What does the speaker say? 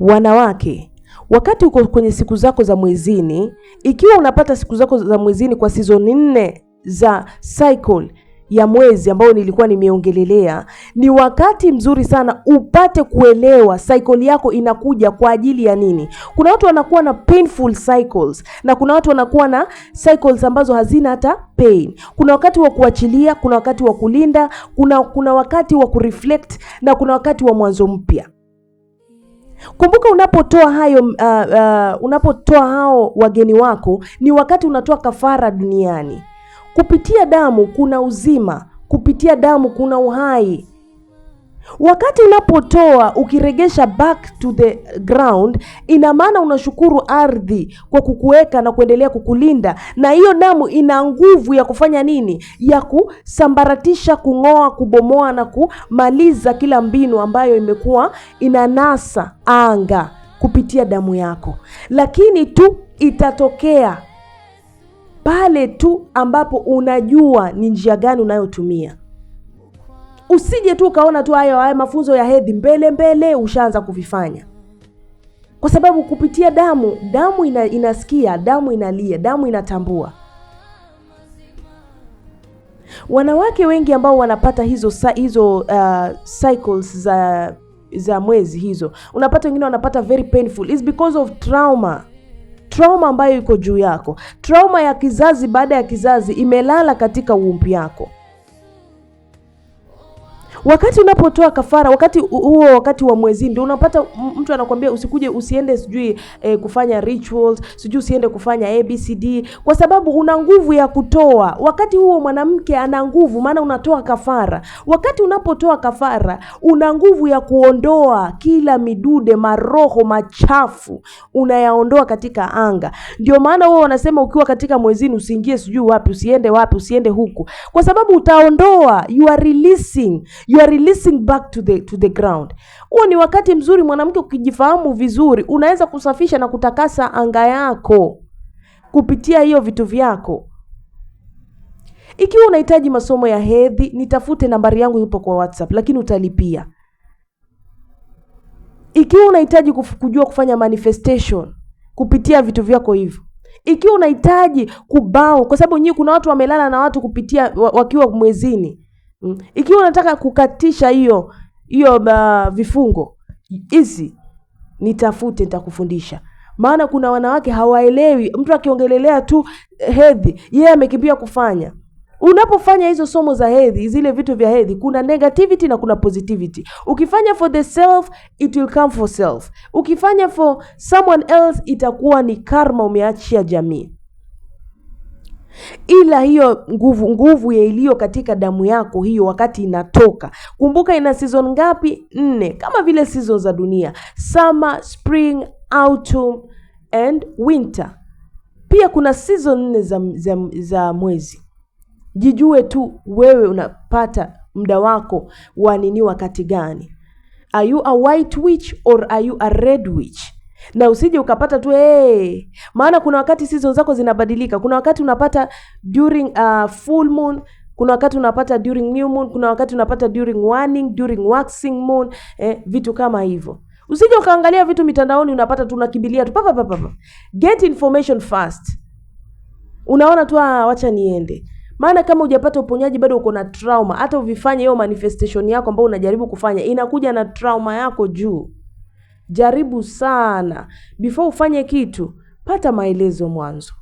Wanawake, wakati uko kwenye siku zako za mwezini, ikiwa unapata siku zako za mwezini kwa season 4 za cycle ya mwezi ambayo nilikuwa nimeongelelea, ni wakati mzuri sana upate kuelewa cycle yako inakuja kwa ajili ya nini. Kuna watu wanakuwa na painful cycles na kuna watu wanakuwa na cycles ambazo hazina hata pain. Kuna wakati wa kuachilia, kuna wakati wa kulinda, kuna wakati wa kureflect na kuna wakati wa mwanzo mpya. Kumbuka unapotoa hao wageni wako, ni wakati unatoa kafara duniani. Kupitia damu kuna uzima, kupitia damu kuna uhai. Wakati unapotoa ukiregesha back to the ground, ina maana unashukuru ardhi kwa kukuweka na kuendelea kukulinda, na hiyo damu ina nguvu ya kufanya nini? Ya kusambaratisha, kung'oa, kubomoa na kumaliza kila mbinu ambayo imekuwa inanasa anga kupitia damu yako. Lakini tu itatokea pale tu ambapo unajua ni njia gani unayotumia. Usije tu ukaona tu haya mafunzo ya hedhi mbele ushaanza kuvifanya. Kwa sababu kupitia damu inasikia, damu inalia, damu inatambua. Wanawake wengi ambao wanapata hizo cycles za mwezi hizo, unapata wengine wanapata very painful, is because of trauma ambayo iko juu yako. Trauma ya kizazi baada ya kizazi imelala katika womb yako. Wakati unapotoa kafara, wakati wa mwezi, ndio unapata mtu anakuambia usiende kufanya rituals, usiende kufanya ABCD, kwa sababu una nguvu ya kutoa. Wakati huo mwanamke ana nguvu, maana unatoa kafara. Wakati unapotoa kafara, una nguvu ya kuondoa kila midude, maroho machafu, unayaondoa katika anga. Ndio maana wao wanasema ukiwa katika mwezini usiingie wapi, usiende huku, kwa sababu utaondoa, you are releasing back to the ground. Huo ni wakati mzuri mwanamke, ukijifahamu vizuri, unaweza kusafisha na kutakasa anga yako kupitia hiyo vitu vyako. Ikiwa unahitaji masomo ya hedhi, nitafute, nambari yangu ipo kwa WhatsApp, lakini utalipia. Ikiwa unahitaji kujua kufanya manifestation kupitia vitu vyako hivyo. Ikiwa unahitaji kubao, kwa sababu nyinyi kuna watu wamelala na watu kupitia wakiwa mwezini. Ikiwa unataka kukatisha hiyo vifungo hizi, nitafute, nitakufundisha. Maana kuna wanawake hawaelewi, mtu akiongelelea tu hedhi, yeye amekimbia kufanya. Unapofanya hizo somo za hedhi, zile vitu vya hedhi, kuna negativity na kuna positivity. Ukifanya for the self, it will come for self. Ukifanya for someone else, itakuwa ni karma umeachia jamii. Ila hiyo nguvu ya iliyo katika damu yako hiyo, wakati inatoka, kumbuka ina season ngapi? 4, kama vile season za dunia: summer, spring, autumn and winter. Pia kuna season 4 za mwezi. Jijue tu wewe unapata muda wako wa nini, wakati gani. Are you a white witch or are you a red witch? Na usije ukapata tu maana kuna wakati season zako zinabadilika. Kuna wakati unapata during full moon, kuna wakati unapata during new moon, kuna wakati unapata during waning, during waxing moon, vitu kama hivyo. Usije ukaangalia vitu mitandaoni unapata tunakimbilia tu papa. Get information fast. Unaona tu wacha niende. Maana kama hujapata uponyaji bado uko na trauma, hata uvifanye hiyo manifestation yako ambayo unajaribu kufanya, inakuja na trauma yako juu. Jaribu sana before ufanye kitu, pata maelezo mwanzo.